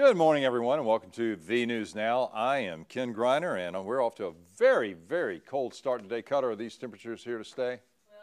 Good morning, everyone, and welcome to The News Now. I am Ken Greiner, and we're off to a very, very cold start today. Cutter, are these temperatures here to stay?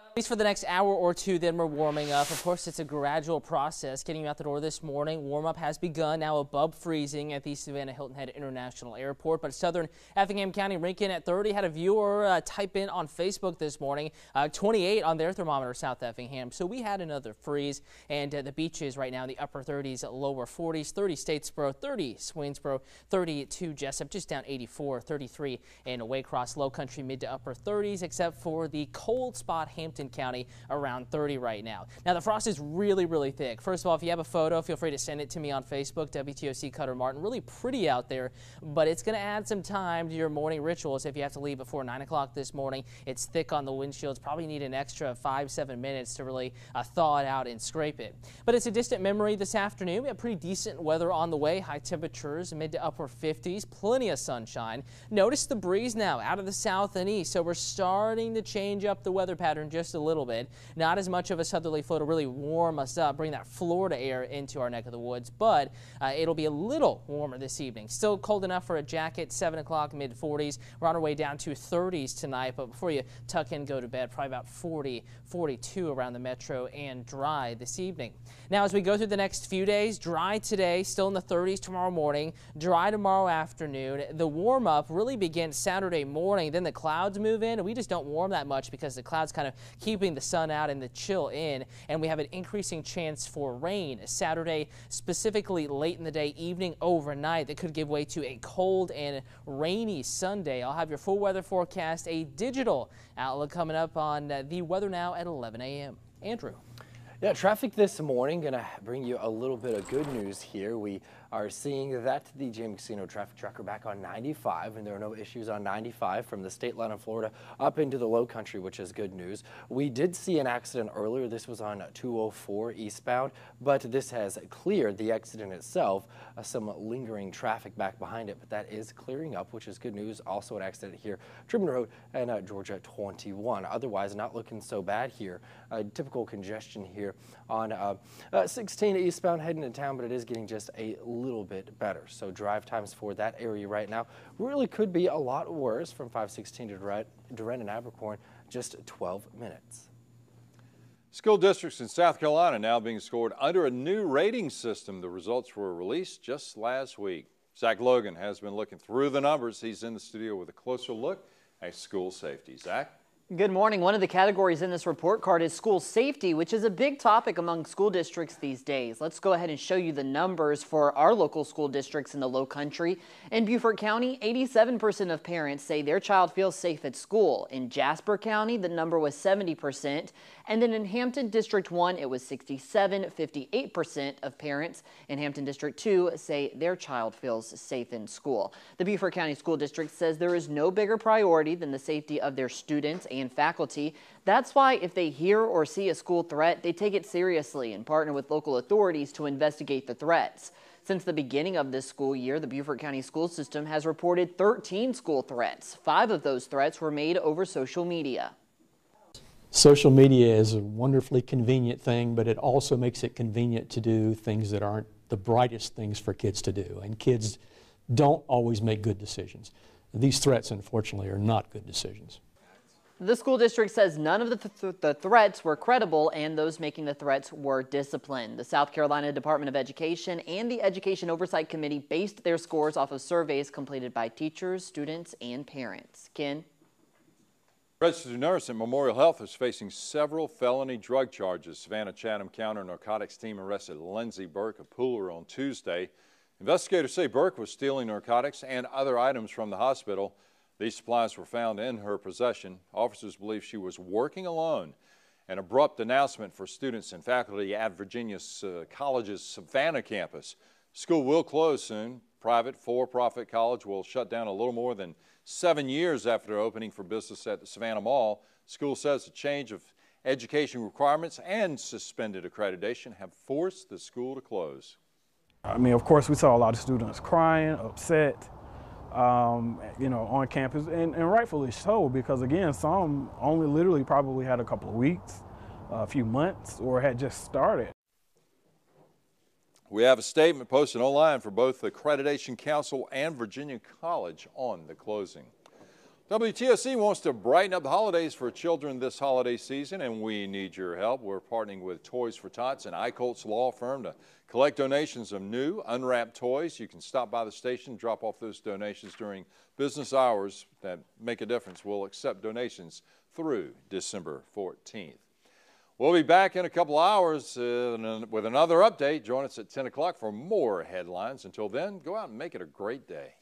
At least for the next hour or two, then we're warming up. Of course, it's a gradual process getting you out the door this morning. Warm-up has begun, now above freezing at the Savannah Hilton Head International Airport. But southern Effingham County, Rincon at 30. Had a viewer type in on Facebook this morning, 28 on their thermometer, South Effingham. So we had another freeze, and the beaches right now in the upper 30s, lower 40s, 30 Statesboro, 30 Swainsboro, 32 Jessup, just down 84, 33 in Waycross, Low Country, mid to upper 30s, except for the cold spot, Hampton County, around 30 right now. Now the frost is really, really thick. First of all, if you have a photo, feel free to send it to me on Facebook. WTOC Cutter Martin. Really pretty out there, but it's going to add some time to your morning rituals if you have to leave before 9 o'clock this morning. It's thick on the windshields. Probably need an extra 5-7 minutes to really thaw it out and scrape it. But it's a distant memory this afternoon. We have pretty decent weather on the way. High temperatures, mid to upper 50s. Plenty of sunshine. Notice the breeze now out of the south and east, so we're starting to change up the weather pattern just a little bit. Not as much of a southerly flow to really warm us up, bring that Florida air into our neck of the woods, but it'll be a little warmer this evening. Still cold enough for a jacket, 7 o'clock, mid 40s. We're on our way down to 30s tonight, but before you tuck in, go to bed, probably about 40, 42 around the metro, and dry this evening. Now, as we go through the next few days, dry today, still in the 30s tomorrow morning, dry tomorrow afternoon. The warm up really begins Saturday morning, then the clouds move in, and we just don't warm that much because the clouds kind of keeping the sun out and the chill in, and we have an increasing chance for rain Saturday, specifically late in the day, evening, overnight. That could give way to a cold and rainy Sunday. I'll have your full weather forecast, a digital outlook coming up on the Weather Now at 11 a.m. Andrew. Yeah, traffic this morning going to bring you a little bit of good news here. We are seeing that the Jamie Casino traffic tracker back on 95, and there are no issues on 95 from the state line of Florida up into the Low Country, which is good news. We did see an accident earlier. This was on 204 eastbound, but this has cleared the accident itself. Some lingering traffic back behind it, but that is clearing up, which is good news. Also an accident here, Truman Road and Georgia 21. Otherwise, not looking so bad here. Typical congestion here on 16 eastbound heading to town, but it is getting just a little bit better. So drive times for that area right now really could be a lot worse from 516 to Durant and Abercorn, just 12 minutes. School districts in South Carolina now being scored under a new rating system. The results were released just last week. Zach Logan has been looking through the numbers. He's in the studio with a closer look at school safety. Zach? Good morning. One of the categories in this report card is school safety, which is a big topic among school districts these days. Let's go ahead and show you the numbers for our local school districts in the Low Country. In Beaufort County, 87% of parents say their child feels safe at school. In Jasper County, the number was 70%. And then in Hampton District 1, it was 67, 58% of parents in Hampton District 2 say their child feels safe in school. The Beaufort County School District says there is no bigger priority than the safety of their students and faculty. That's why if they hear or see a school threat, they take it seriously and partner with local authorities to investigate the threats. Since the beginning of this school year, the Beaufort County school system has reported 13 school threats. 5 of those threats were made over social media. Social media is a wonderfully convenient thing, but it also makes it convenient to do things that aren't the brightest things for kids to do. And kids don't always make good decisions. These threats, unfortunately, are not good decisions. The school district says none of the threats were credible and those making the threats were disciplined. The South Carolina Department of Education and the Education Oversight Committee based their scores off of surveys completed by teachers, students, and parents. Ken? Registered nurse at Memorial Health is facing several felony drug charges. Savannah Chatham Counter Narcotics team arrested Lindsey Burke of Pooler on Tuesday. Investigators say Burke was stealing narcotics and other items from the hospital. These supplies were found in her possession. Officers believe she was working alone. An abrupt announcement for students and faculty at Virginia College's Savannah campus. School will close soon. Private for-profit college will shut down a little more than 7 years after opening for business at the Savannah Mall. School says a change of education requirements and suspended accreditation have forced the school to close. I mean, of course, we saw a lot of students crying, upset, on campus, and rightfully so, because again, some only literally probably had a couple of weeks, a few months, or had just started. We have a statement posted online for both the Accreditation Council and Virginia College on the closing. WTOC wants to brighten up the holidays for children this holiday season, and we need your help. We're partnering with Toys for Tots and Eichholtz Law Firm to collect donations of new, unwrapped toys. You can stop by the station, drop off those donations during business hours that make a difference. We'll accept donations through December 14th. We'll be back in a couple hours with another update. Join us at 10 o'clock for more headlines. Until then, go out and make it a great day.